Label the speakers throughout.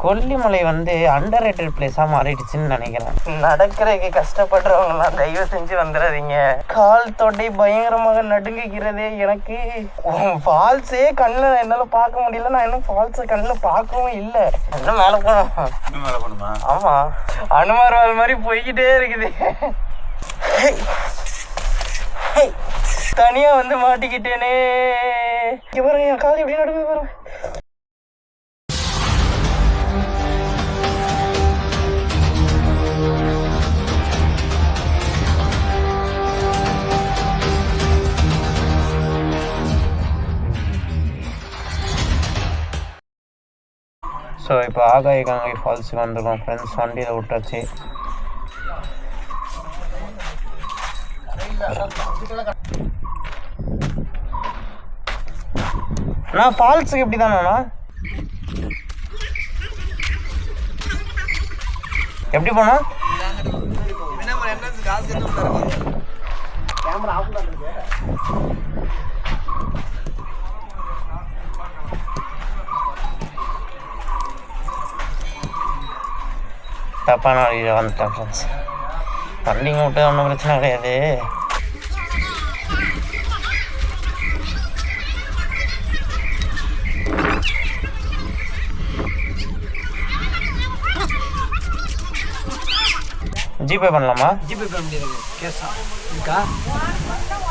Speaker 1: கொல்லிமலை வந்து under rated பிளேஸாக மாறிடுச்சுன்னு நினைக்கிறேன். நடக்கிறதுக்கு கஷ்டப்படுறவங்கலாம் தயவு செஞ்சு வந்துடாதீங்க. கால் தொண்டை பயங்கரமாக நடுங்குகிறதே எனக்கு. ஃபால்ஸே கண்ணில் என்னால் பார்க்க முடியல. நான் இன்னும் ஃபால்ஸை கண்ணில் பார்க்கவும் இல்லை. இன்னும் மேலே போகணுமா? ஆமாம், அனுமார் வால் மாதிரி போய்கிட்டே இருக்குது. தனியாக வந்து மாட்டிக்கிட்டேனே. பாருங்க என் கால் எப்படி நடுங்க பாருங்க. ஸோ இப்போ ஆகாய கங்கை ஃபால்ஸுக்கு வந்துருக்கோம் ஃப்ரெண்ட்ஸ். வண்டியில் விட்டாச்சு. அண்ணா ஃபால்ஸுக்கு எப்படி தானேண்ணா? எப்படி போனா? தப்பான வழியில் வந்துட்டேன் ஃப்ரெண்ட்ஸ். வண்டிங்க விட்டு ஒன்றும் பிரச்சனை கிடையாது. ஜிபே பண்ணலாமா?
Speaker 2: ஜிபே பண்ண முடியாது. கேஷா இருக்கா?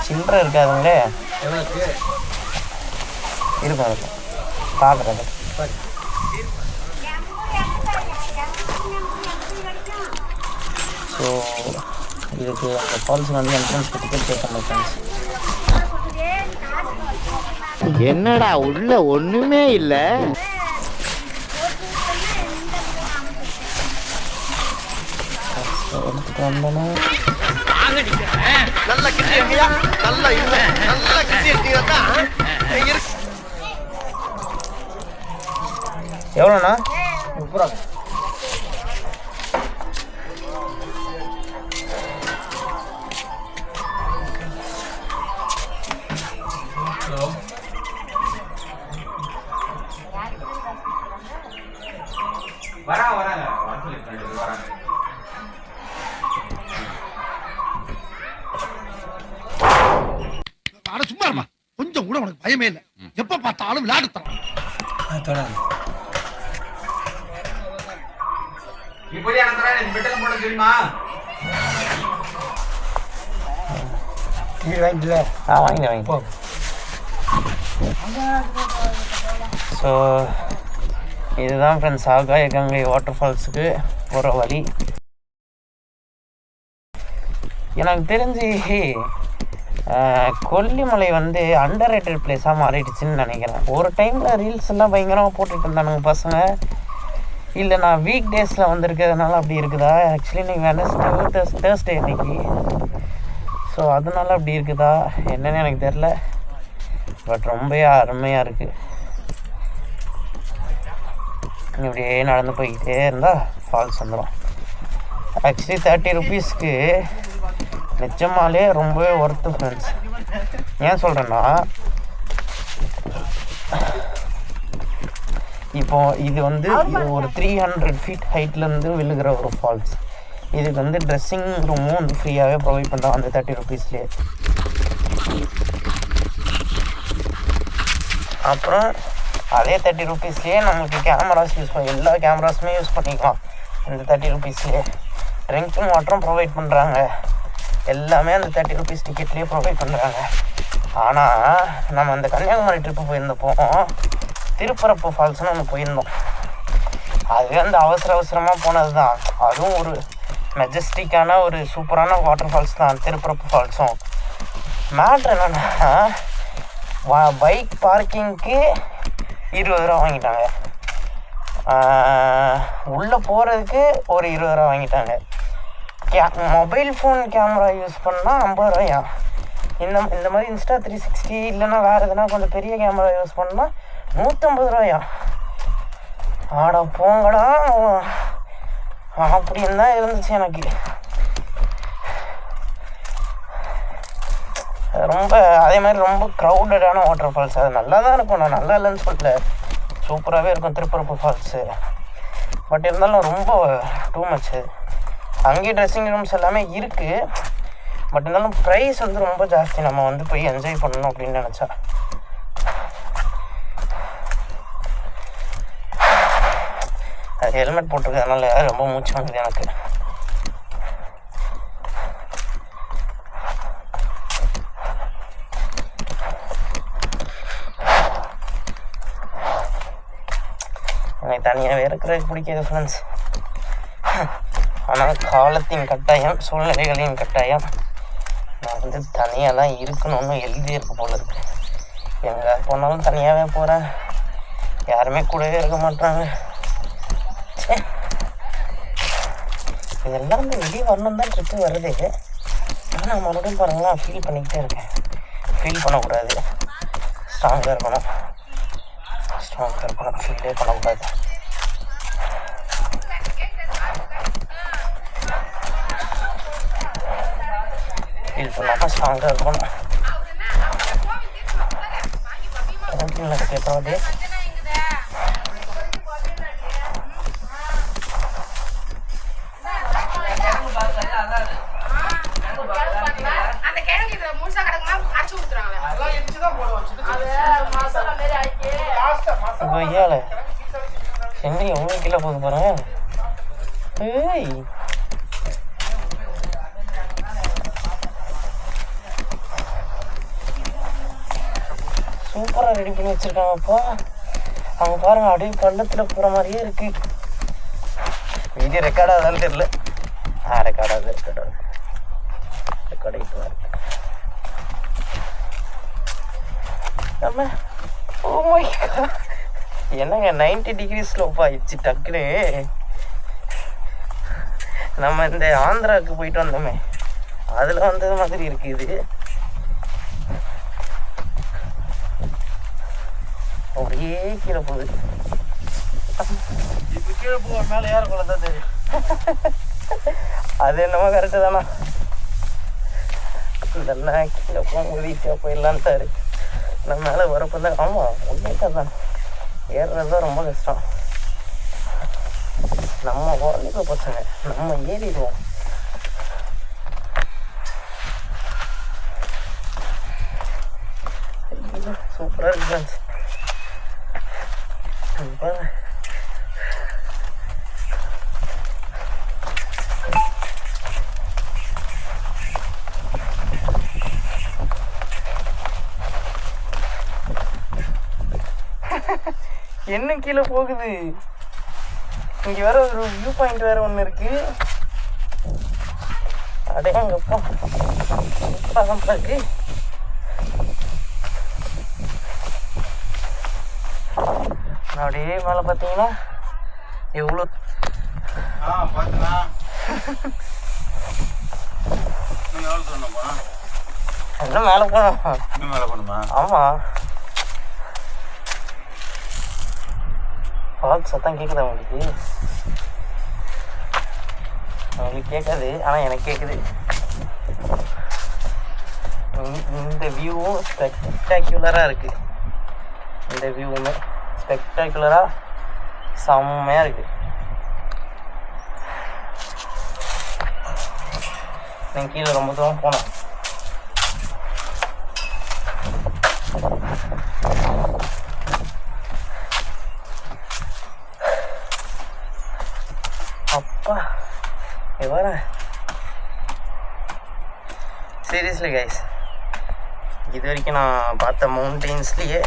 Speaker 1: சில்லறை இருக்காதுங்களே.
Speaker 2: எவ்வளோக்கு
Speaker 1: இருக்கும் இருக்கும் பார்க்குறது. ஸோ இதுக்கு அந்த ஃபால்ஸுக்கு வந்து என்ட்ரன்ஸ் டிக்கெட் பே பண்ண ஃப்ரெண்ட்ஸ்.
Speaker 3: என்னடா உள்ள ஒண்ணுமே இல்லை.
Speaker 1: வந்தோன்னா
Speaker 3: நல்ல கிட்டி இருக்கியா? நல்ல இல்லை நல்ல கிட்டி இருக்கீங்க.
Speaker 1: எவ்வளோண்ணா?
Speaker 2: 30 ரூபா.
Speaker 4: வராங்க
Speaker 5: சும்மா இருமா. கொஞ்சம் கூட உனக்கு பயமே இல்லை. எப்ப பார்த்தாலும் விளையாடுத்தான்.
Speaker 4: தெரியுமா?
Speaker 1: வாங்கி ஸோ இதுதான் ஃப்ரெண்ட்ஸ் ஆகாய கங்கை வாட்டர் ஃபால்ஸுக்கு போகிற வழி. எனக்கு தெரிஞ்சு கொல்லிமலை வந்து அண்டர் ரேட்டட் பிளேஸாக மாறிடுச்சுன்னு நினைக்கிறேன். ஒரு டைமில் ரீல்ஸ் எல்லாம் பயங்கரமாக போட்டுட்டு இருந்தானுங்க பசங்க. இல்லை நான் வீக் டேஸில் வந்திருக்கிறதுனால அப்படி இருக்குதா? ஆக்சுவலி இன்னைக்கு வெனஸ்டே தேர்ஸ்டே இன்னைக்கு. ஸோ அதனால அப்படி இருக்குதா என்னன்னு எனக்கு தெரில. பட் ரொம்ப அருமையாக இருக்குது. இப்படியே நடந்து போய்கிட்டே இருந்தால் ஃபால்ஸ் வந்துடும். ஆக்சுவலி 30 ருபீஸ்க்கு நிஜமாலே ரொம்பவே ஒர்த்து ஃப்ரெண்ட்ஸ். ஏன் சொல்கிறேன்னா, இப்போ இது வந்து ஒரு 300 ஃபீட் ஹைட்லேருந்து விழுகிற ஒரு ஃபால்ஸ். இதுக்கு வந்து ட்ரெஸ்ஸிங் ரூமும் வந்து ஃப்ரீயாகவே ப்ரொவைட் பண்ணுறோம் அந்த 30 ருபீஸ்லேயே. அப்புறம் அதே 30 ருபீஸ்லேயே நம்மளுக்கு கேமராஸ் யூஸ் பண்ணி எல்லா கேமராஸுமே யூஸ் பண்ணிக்கலாம் இந்த 30 ருபீஸ்லேயே. ட்ரிங்கிங் வாட்டரும் ப்ரொவைட் பண்ணுறாங்க. எல்லாமே அந்த 30 ருபீஸ் டிக்கெட்லேயே ப்ரொவைட் பண்ணுறாங்க. ஆனால் நம்ம அந்த கன்னியாகுமரி ட்ரிப்பு போயிருந்தப்போ திருப்பரப்பு ஃபால்ஸ்னு ஒன்று போயிருந்தோம். அது வந்து அவசரமாக போனது தான். அதுவும் ஒரு மெஜஸ்டிக்கான ஒரு சூப்பரான வாட்டர் ஃபால்ஸ் தான் திருப்பரப்பு ஃபால்ஸும். மேட்ரு என்னென்னா, பைக் பார்க்கிங்க்கு 20 ரூபா வாங்கிட்டாங்க. உள்ளே போகிறதுக்கு ஒரு 20 ரூபா வாங்கிட்டாங்க. மொபைல் ஃபோன் கேமரா யூஸ் பண்ணால் 50 ரூபாயா. இந்த மாதிரி இன்ஸ்டா 360 இல்லைன்னா வேறு எதுனா கொஞ்சம் பெரிய கேமரா யூஸ் பண்ணால் 150 ரூபாயா. ஆடா போங்கடா அப்படின்னு தான் இருந்துச்சு எனக்கு. ரொம்ப அதே மாதிரி ரொம்ப க்ரௌடடான வாட்டர் ஃபால்ஸ். அது நல்லா தான் இருக்கும், நான் நல்லா இல்லைன்னு சொல்லல, சூப்பராகவே இருக்கும் திருப்பரப்பு ஃபால்ஸு. பட் இருந்தாலும் ரொம்ப டூ மச் அது. அங்கேயே ட்ரெஸ்ஸிங் ரூம்ஸ் எல்லாமே இருக்குது, பட் இருந்தாலும் ப்ரைஸ் வந்து ரொம்ப ஜாஸ்தி. நம்ம வந்து போய் என்ஜாய் பண்ணணும் அப்படின்னு நினச்சா. அது ஹெல்மெட் போட்டிருக்கிறதுனால ரொம்ப மூச்சு வாங்குது எனக்கு. எனக்கு தனியாகவே இருக்கிறது பிடிக்காது ஃப்ரெண்ட்ஸ். ஆனால் காலத்தின் கட்டாயம், சூழ்நிலைகளின் கட்டாயம் நான் வந்து தனியாக தான் இருக்கணும்னு எழுதியிருக்க போல இருக்கு. எங்கே போனாலும் தனியாகவே போகிறேன், யாருமே கூடவே இருக்க மாட்டாங்க. இதெல்லாம் வந்து வெளியே வரணும் தான் ட்ரிப்பு வருது. ஆனால் நான் மறுபடியும் பாருங்களேன் ஃபீல் பண்ணிக்கிட்டே இருக்கேன். ஃபீல் பண்ணக்கூடாது, ஸ்ட்ராங்காக இருக்கணும், ஃபீலே பண்ணக்கூடாது. ஃபீல் பண்ணாமல் ஸ்ட்ராங்காக இருக்கணும். கேன்டீனில் கேட்குறோம் அப்படியே. ஐயால சென்னை எவ்வளோ கிலோ போக போகிறேன். ஏய் சூப்பராக ரெடி பண்ணி வச்சுருக்காங்கப்பா. அவங்க பாருங்கள் அப்படியே பள்ளத்தில் போகிற மாதிரியே இருக்குது. வீடியோ ரெக்கார்ட் ஆகுதான்னு தெரியல. ரெக்கார்ட் ஆகிட்டு தான் இருக்கு நம்ம. ஓ மை காட், என்னங்க 90 டிகிரி ஸ்லோப் ஆயிடுச்சு டக்குன்னு. நம்ம இந்த ஆந்திராவுக்கு போயிட்டு வந்தோமே அதில் வந்தது மாதிரி இருக்குது இது. அப்படியே கீழே போகுது.
Speaker 2: இப்போ கீழே போக மேலே யார் குழந்தை தெரியும்.
Speaker 1: அது என்னமோ கரெக்டு தானா. இந்த கீழே போகும்போது ஈஸியாக போயிடலான்ட்டாரு. நான் மேலே வரப்போ தான் ஆமாம் உண்மையாக தான் ஏறுறது தான் ரொம்ப கஷ்டம். நம்ம வாலிப பசங்க நம்ம ஏறிடுவோம். சூப்பராக இருக்கு ஃப்ரெண்ட்ஸ். பாருங்க என்ன கீழே போகுது. இங்கே வேற ஒரு வியூ பாயிண்ட் வேற ஒன்று இருக்கு. அடையங்கப்பா சூப்பராக இருக்கு. அப்படியே மேலே பார்த்தீங்கன்னா எவ்வளோ
Speaker 4: பார்த்துண்ணா நீங்கள் எவ்வளோ சொன்னப்பா?
Speaker 1: இன்னும் மேலே போகணும்.
Speaker 4: இன்னும் மேலே போகணுமா?
Speaker 1: ஆமாம். ஃபால்ஸ் சத்தம் கேட்குதா உங்களுக்கு? உங்களுக்கு கேட்காது, ஆனால் எனக்கு கேட்குது. இந்த வியூவும் ஸ்பெக்டாக்குலராக இருக்குது. இந்த வியூவுமே ஸ்பெக்டாக்குலராக செம்மையாக இருக்குது. நீங்கள் கீழே ரொம்ப தூரம் போனோம். அப்பா எவ்வளோ சீரியஸ்லி கைஸ், இது வரைக்கும் நான் பார்த்த மவுண்டெயின்ஸ்லேயே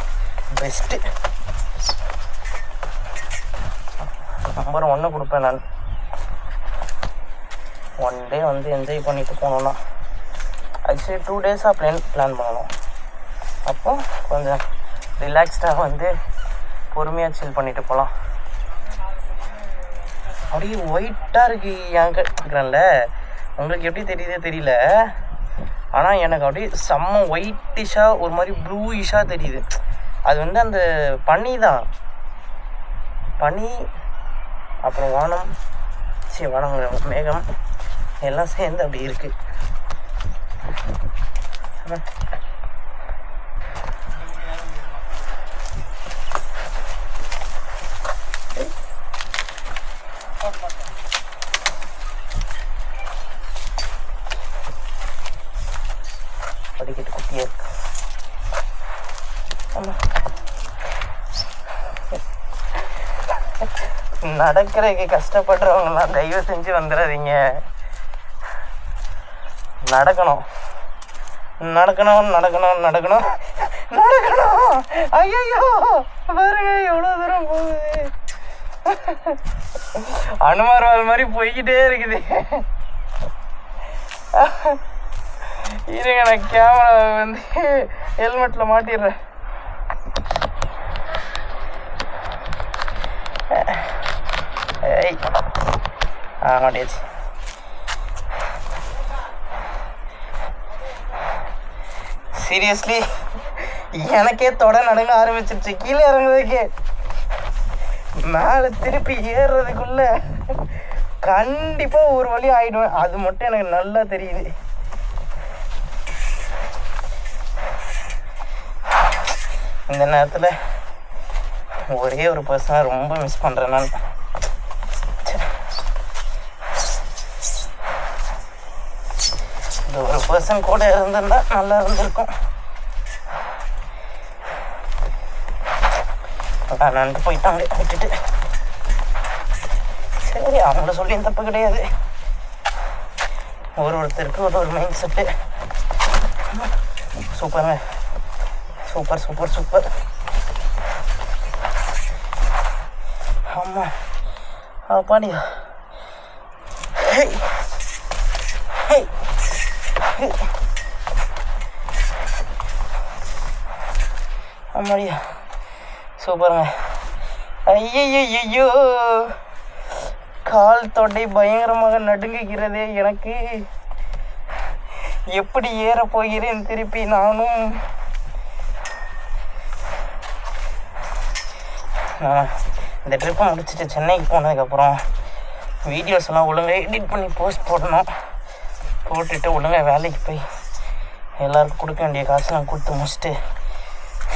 Speaker 1: பெஸ்ட்டு நம்பர் 1 கொடுப்பேன் நான். ஒன் டே வந்து என்ஜாய் பண்ணிட்டு போனோன்னா ஆக்சுவலி 2 டேஸாக பிளான் பண்ணணும். அப்போ கொஞ்சம் ரிலாக்ஸ்டாக வந்து பொறுமையாக சில் பண்ணிட்டு போகலாம். அப்படியே ஒயிட்டாக இருக்குது ஏங்கிறேன்ல, உங்களுக்கு எப்படி தெரியுதே தெரியல. ஆனால் எனக்கு அப்படியே செம்ம ஒயிட்டிஷாக ஒரு மாதிரி ப்ளூயிஷாக தெரியுது. அது வந்து அந்த பனி தான், பனி அப்புறம் வானம் மேகம் எல்லாம் சேர்ந்து அப்படி இருக்குது. படிக்கட்டு குட்டியாக இருக்கு. நடக்கிறதுக்கு கஷ்டப்படுறவங்கலாம் தயவு செஞ்சு வந்துடாதீங்க. நடக்கணும் நடக்கணும் நடக்கணும் நடக்கணும் நடக்கணும். ஐயோ பாருங்க எவ்வளோ தூரம் போகுது. அனுமார்வால் மாதிரி போய்கிட்டே இருக்குது. இருங்க நான் கேமரா வந்து ஹெல்மெட்டில் மாட்டிடுறேன். மாட்டியாச்சு. சீரியஸ்லி எனக்கே தொட நடுங்க ஆரம்பிச்சிருச்சு. கீழே இறங்குறதுக்கே மேலே திருப்பி ஏறுறதுக்குள்ள கண்டிப்பாக ஒரு வழி ஆகிடுவேன். அது மட்டும் எனக்கு நல்லா தெரியுது. இந்த நேரத்தில் ஒரே ஒரு பர்சனை ரொம்ப மிஸ் பண்ணுறேன் நான். இந்த ஒரு பர்சன் கூட இருந்திருந்தா நல்லா இருந்திருக்கும். நண்டு போயிட்டாங்க விட்டுட்டு. சரி, அவங்கள சொல்லியும் தப்பு கிடையாது. ஒருத்தருக்கு ஒரு மைண்ட் செட்டு. சூப்பருங்க, சூப்பர் சூப்பர் சூப்பர். ஆமாம் அப்பாடியா. ஆமாடியா சூப்பருங்க. ஐயோ கால் தொட்டை பயங்கரமாக நடுங்குகிறதே எனக்கு. எப்படி ஏற போகிறேன் திருப்பி நானும். இந்த ட்ரிப்பை முடிச்சுட்டு சென்னைக்கு போனதுக்கப்புறம் வீடியோஸ் எல்லாம் ஒழுங்காக எடிட் பண்ணி போஸ்ட் போடணும். போட்டுட்டு ஒழுங்காக வேலைக்கு போய் எல்லாருக்கும் கொடுக்க வேண்டிய காசுலாம் கொடுத்து முடிச்சுட்டு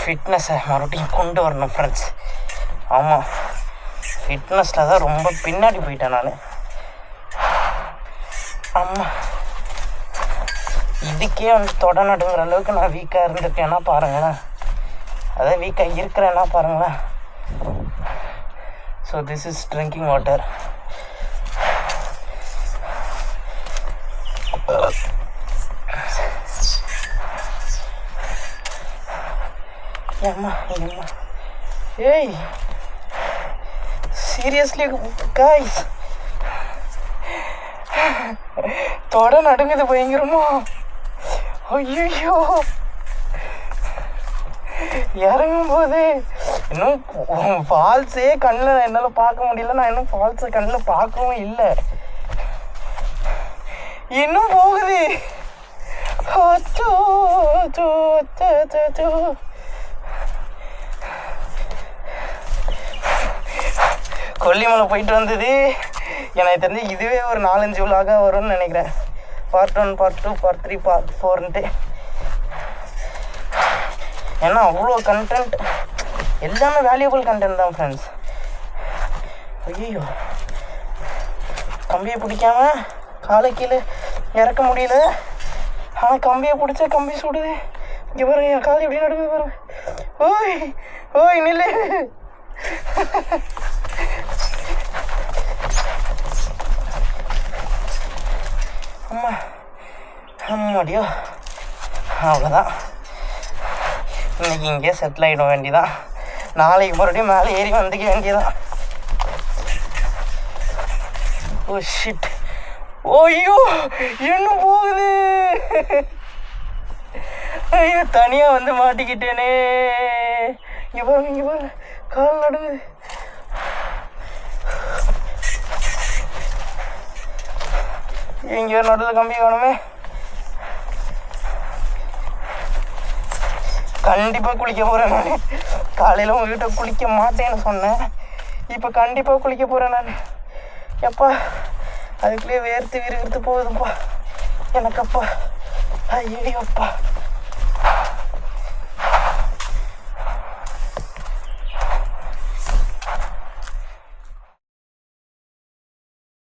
Speaker 1: ஃபிட்னஸை மறுபடியும் கொண்டு வரணும் ஃப்ரெண்ட்ஸ். ஆமாம், ஃபிட்னஸில் தான் ரொம்ப பின்னாடி போயிட்டேன் நான். ஆமாம், இதுக்கே வந்து தொட நடுங்கிற அளவுக்கு நான் வீக்காக இருந்திருக்கேன்னா பாருங்களேன். அதான் வீக்காக இருக்கிறேன்னா பாருங்களேன். So this is drinking water. ஏம்மா ஏம்மா ஏய் சீரியஸ்லி காய்ஸ், தொட நடுங்குது பயங்கரமா. ஐயோ இறங்கும் போது இன்னும் ஃபால்ஸே கண்ணில் என்னால் பார்க்க முடியல. நான் இன்னும் ஃபால்ஸை கண்ணில் பார்க்கவும் இல்லை. இன்னும் போகுது. கொல்லிமலை போயிட்டு வந்தது எனக்கு தெரிஞ்சு இதுவே ஒரு 4-5 விலாக வரும்னு நினைக்கிறேன். பார்ட் 1, பார்ட் 2, பார்ட் 3, பார்ட் 4ன்ட்டு. ஏன்னா அவ்வளோ கண்டென்ட், எல்லாமே வேல்யூபிள் கண்டென்ட் தான் ஃப்ரெண்ட்ஸ். ஐயோ கம்பியை பிடிக்காம காலை கீழே இறக்க முடியல. ஆனால் கம்பியை பிடிச்சா கம்பி சுடுது. இங்கே பாருங்க என் கால் எப்படி நடக்குது பாருங்க. ஓய் ஓய் நில்லு. அம்மா அம்மாடியோ அவ்வளோதான். இன்னைக்கு இங்கே செட்டில் ஆகிட வேண்டியதான். நாளைக்கு மறுபடியும் மேலே ஏறி வந்துக்க வேண்டியதான். Oh shit. ஓய்யோ இன்னும் போகுது. ஐயோ தனியாக வந்து மாட்டிக்கிட்டேனே. இங்கே பாருங்க இங்கே பாருங்க கால் நடுங்குது. இங்கே நடுவில் கம்பி வேணுமே. கண்டிப்பாக குளிக்க போகிறேன் நான். காலையில் உங்ககிட்ட குளிக்க மாட்டேன்னு சொன்னேன். இப்போ கண்டிப்பாக குளிக்க போகிறேன் நான். எப்பா அதுக்குள்ளேயே வேர்த்து விறுவிறுத்து போகுதுப்பா எனக்கப்பா. ஐயோப்பா